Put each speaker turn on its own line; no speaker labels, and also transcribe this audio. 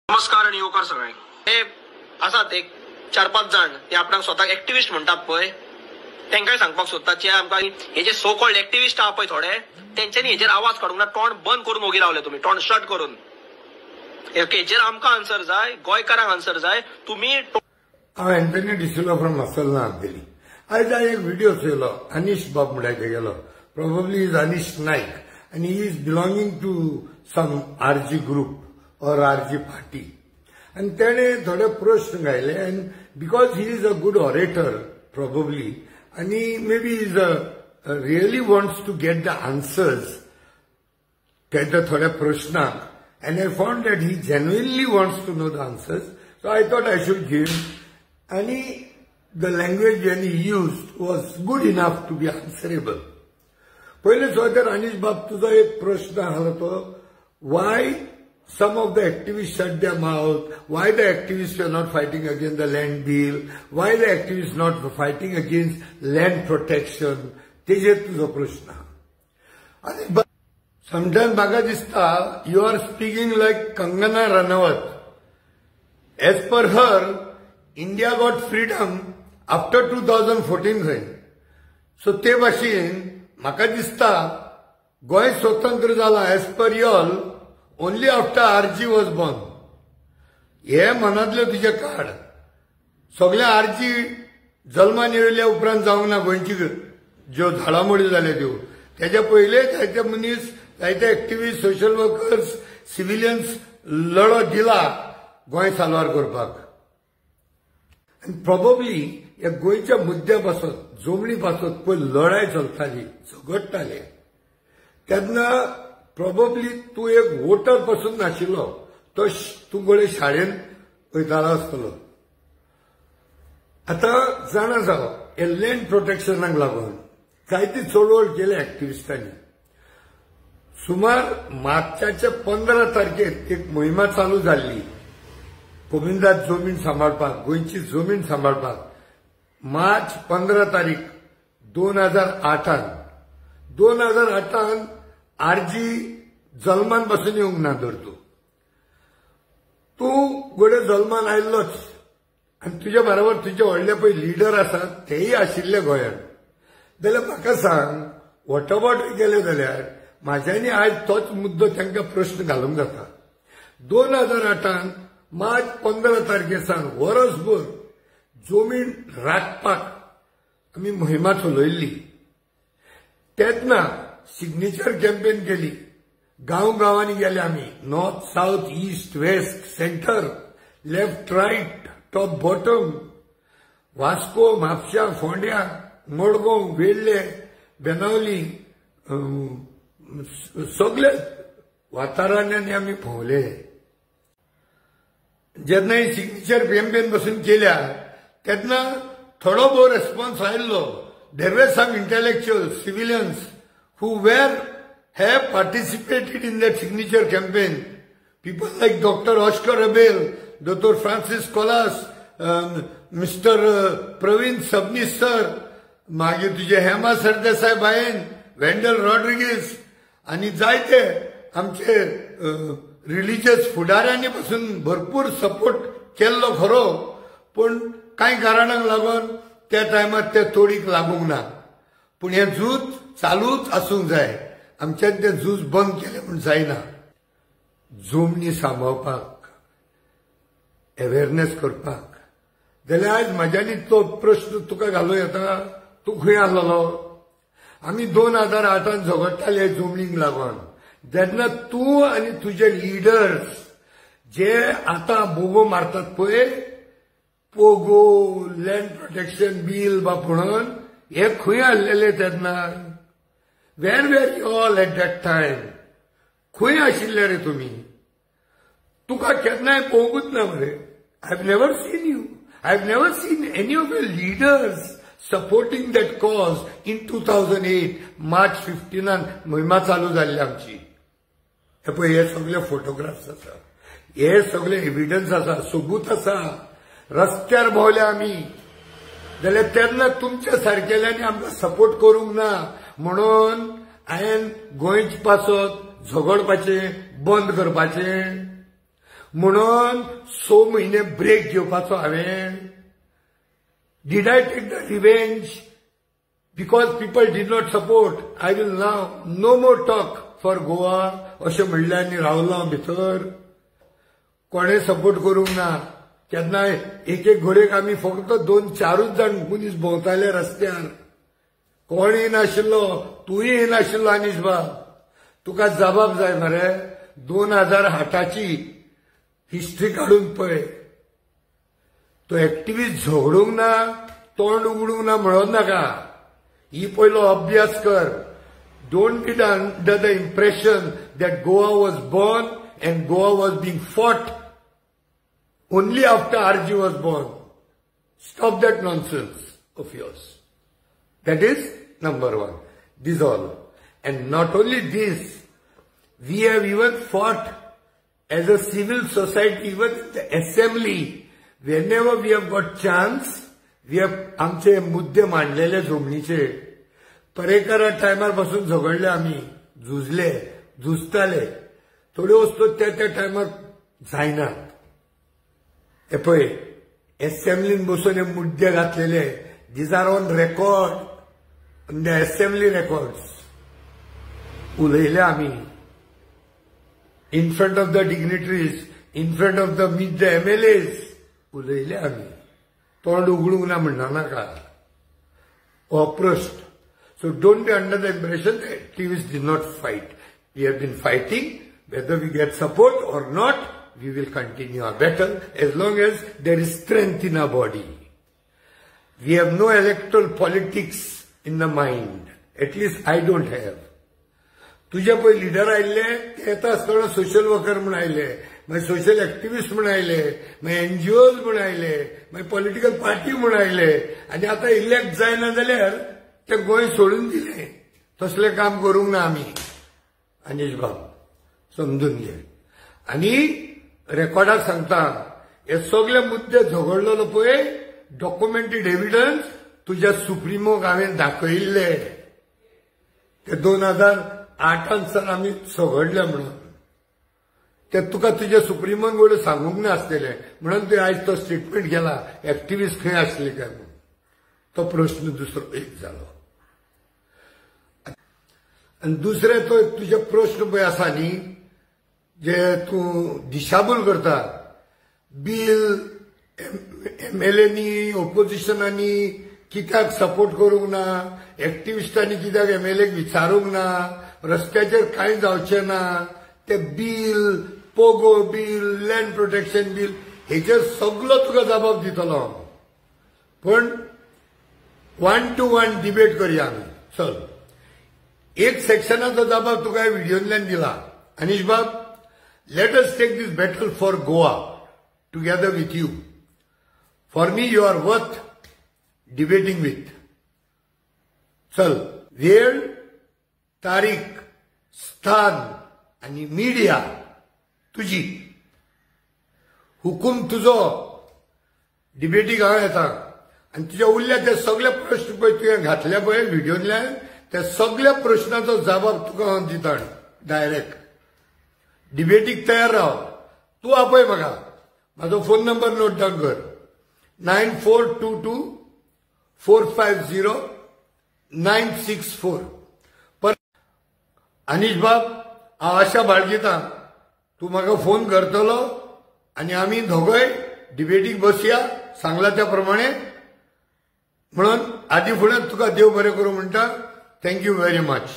नमस्कार आणि येवकार सगळ्यांक. हे आसात एक 4-5 जण ते आपणाक स्वतःक एक्टिविस्ट म्हणतात पळय, तेंकाय सांगपाक सोदतात जे आमकां हे जे सो कॉल्ड एक्टिविस्ट आहा पळय थोडे, तेंच्यांनी हेजेर आवाज काडूंक ना. तोंड बंद करून ओगी रावले तुमी, तोंड शट करून. हेजेर आमकां आन्सर जाय, गोंयकारांक आन्सर जाय. तुमी
हांव एंटनी डिसिल्वा फ्रॉम मसलना दिली. आयज हांवें एक व्हिडिओ चोयलो अनीश बाब म्हणटाचे गेलो. Probably is Anish Naik and he is belonging to some RG group or RG party. And तेणे थोडे प्रश्न गायले and because he is a good orator probably and he maybe is really wants to get the answers त्या थोड्या प्रश्नाक and I found that he genuinely wants to know the answers. So I thought I should give and the language when he used was good enough to be answerable. पहिले तर अनिश बाब तुझा एक प्रश्न आला तो why some of the activists shut their mouth, why the activists are not fighting against the land bill, why the activists not fighting against land protection. तेजे तुझा प्रश्न. आणि sometimes म्हाका दिसता you are speaking like Kangana Ranawat. As per her, India got freedom after 2014 खंय. So ते भाशेन म्हाका दिसता गोंय स्वतंत्र जाला as per y'all only after RG was born. हे मनातले तुझे काड. सगळे आरजी जल्मान येयल्या उपरांत जावंक ना गोंयची ज्यो झाडामोडी जाल्यो त्यो. तेच्या पयले जायते मनीस, जायते एक्टिविस्ट, सोशल वर्कर्स, सिव्हिलियन्स लढो दिला गोंय साल्वार करपाक. आनी प्रोबेबली ह्या गोंयच्या मुद्द्यापासून जमनीपासून पळय लढाई चलताली, झगडटाले तेन्ना प्रोबेबली तूं एक वोटर पासून नाशिल्लो, तो तूं गोळे शाळेन वयतालो आसतलो. आतां जाणा जावं हे लँड प्रोटेक्शनाक लागून जायती चळवळ केली एक्टिविस्टांनी. सुमार मार्चाच्या 15 तारखेर एक मोहिमा चालू जाल्ली गोविंदात जमीन सांबाळपाक, गोंयची जमीन सांबाळपाक. मार्च 15 तारीख 2008 आरजी जल्मान पासून येवंक ना तर तूं गोडे जल्मान आयिल्लोच आनी तुजे बरोबर तुजे व्हडले पळय लिडर आसात तेय आशिल्ले गोंयांत. जाल्यार म्हाका सांग वॉट अबाउट गेले जाल्यार म्हाज्यानी आयज तोच मुद्दो तांकां प्रश्न घालूंक जाता. 2008 मार्च 15 तारखेसान वर्सभर जमीन राखपाक आमी मोहिमा चलयल्ली. तेन्ना सिग्नेचर कॅम्पेन केली. गांवांनी गेले आमी. North, south, east, west, centre, left, right, top, bottom, Vasco, म्हापशा, फोंड्या, मडगांव, वेल्हे, बेनावली सगळे वातावरणांनी आमी भोंवले. जेन्ना ही सिग्नेचर कॅम्पेन पासून केल्या तेन्ना थोडो भोव रेस्पॉन्स आयिल्लो. There were some intellectuals, civilians who have participated in that signature campaign. People like Dr. Oscar Abel, Dr. Francis Colas, Mr. Praveen Sabnis sir, मागीर तुझे हेमा सरदेसाय बायन, वेंडल रॉड्रिगीज आणि जायते आमचे रिलिजियस फुडाऱ्यांनी पासून भरपूर सपोर्ट केल्लो खरो, पण कांय कारणांक लागून त्या टायमार ते तोडीक लागूंक ना. पूण हे झूज चालूच आसूंक जाय. आमच्यान ते झूज बंद केले म्हूण जायना. जमनी सांबाळपाक, अवेअरनेस करपाक जाल्यार आयज म्हाज्यानी तो प्रश्न तुका घालूं येता. तूं खंय आसलोलो? आमी 2008 झगडटाले जमनीक लागून. जेन्ना तूं आनी तुजे लिडर्स जे आतां बोगो मारतात पळय, पोगो, लँड प्रोटेक्शन बिल बा म्हणून, हे खंय आसलेले तेन्ना? Where were you all at that time? खंय आशिल्ले रे तुमी? तुका केन्नाय पळोवंकूच ना मरे. I have never seen you. I have never seen any of your leaders supporting that cause in 2008 March 15 मोहिमा चालू जाल्ली आमची. हे पळय हे सगळे फोटोग्राफ्स आसा, हे सगळे एविडन्स आसा, सबूत आसा. रस्त्यार भोंवले आमी जाल्यार तेन्ना तुमच्या सारकेल्यांनी आमकां सपोर्ट करूंक ना म्हणून हांवें गोंयच पासत झगडपाचें बंद करपाचें. म्हणून 6 म्हयने ब्रेक घेवपाचो हांवें. Did I take the revenge? Because people did not support, I will now no more talk for Goa अशें म्हणलें आनी रावलो भितर. कोणें सपोर्ट करूंक ना. केन्नाय एक घोडेक आमी फक्त 2-4 जाण मनीस भोंवताले रस्त्यार. कोणय नाशिल्लो, तूंय नाशिल्लो अनीश बाब. तुका जबाब जाय मरे. 2008ची हिस्ट्री काढून पळय. तो एक्टिव्हिस्ट झगडूंक ना, तोंड उगडूंक ना म्हणून नाका. ही पयलो अभ्यास कर. Don't be under the impression that Goa was born and Goa was being fought only after RG was born. Stop that nonsense of yours. That is number one. This all. And not only this, we have even fought as a civil society, even in the assembly. Whenever we have got chance, we have आमचे मुद्दे मांडलेले जमनीचे. परेकरा टायमार पासून झगडले आमी, झुजताले. थोड्यो वस्तू त्या टायमार जायना. हे पळय, असेंब्लीन बसून हे मुद्दे घातलेले. These are on record, on the assembly records. उलयले आमी in front of the dignitaries, in front of the meet the MLAs. उलयले आमी. तोंड उगडूंक ना म्हणना नाका. अप्रश्न. So don't be under the impression that activists did not fight. We have been fighting. Whether we get support or not, we will continue our battle as long as there is strength in our body. We have no electoral politics in the mind. At least I don't have. तुझे पळय leader आयिल्ले ते येता आसतना social worker म्हूण आयले, मागीर social activist म्हूण आयले, मागीर NGOs म्हूण आयले, मागीर पॉलिटिकल पार्टी म्हूण आयले, आनी आतां इलेक्ट जायना जाल्यार ते गोंय सोडून दिले. तसलें काम करूंक ना आमी. अनीश बाब समजून घे. आनी रेकॉर्डाक सांगता, हे सगळे मुद्दे झगडलेलो पळय, डॉक्युमेंटेड एव्हिडन्स तुज्या सुप्रिमोक हांवें दाखयिल्ले. ते 2008 सर आमी झगडले म्हणून. ते तुका तुज्या सुप्रिमोन गोड सांगूंक ना आसलेले म्हणून तुवें आयज तो स्टेटमेंट केला एक्टिव्हिस्ट खंय आसले काय म्हणून. तो प्रश्न दुसरो एक जालो. आनी दुसरे तो तुजे प्रश्न पळय आसा न्ही, जे तूं दिशाभूल करता. बिल MLAनी, ओपोजिशनांनी कित्याक सपोर्ट करूंक ना, एक्टिविस्टांनी कित्याक MLAक विचारूंक ना, रस्त्याचेर कांय जावचें ना, ते bill, POGO bill, land protection bill, हेचेर सगळो तुका जबाब दितलो. पण 1 to 1 डिबेट करया आमी. चल, एक सेक्शनाचो जबाब तुका व्हिडिओंतल्यान दिला. अनीश बाब, let us take this battle for Goa together with you. For me, you are worth debating with. चल, वेळ, तारीख, स्थान आणि मीडिया तुझी. हुकूम तुजो. डिबेटीक हांव येता. आनी तुज्या उरल्या ते सगळे प्रश्न पळय तुवें घातले पळय व्हिडिओंतल्यान, त्या सगळ्या प्रश्नाचो जबाब तुका हांव दिता डायरेक्ट. डिबेटीक तयार राव. तूं आपय म्हाका. म्हाजो फोन नंबर नोट डावन कर. 9422450964. पर अनीश बाब, हांव आशा बाळगिता तूं म्हाका फोन करतलो आनी आमी दोगोय डिबेटीक बसया सांगला त्या प्रमाणे. म्हणून आदी फुडें तुका देव बरें करूं म्हणटा. Thank you very much.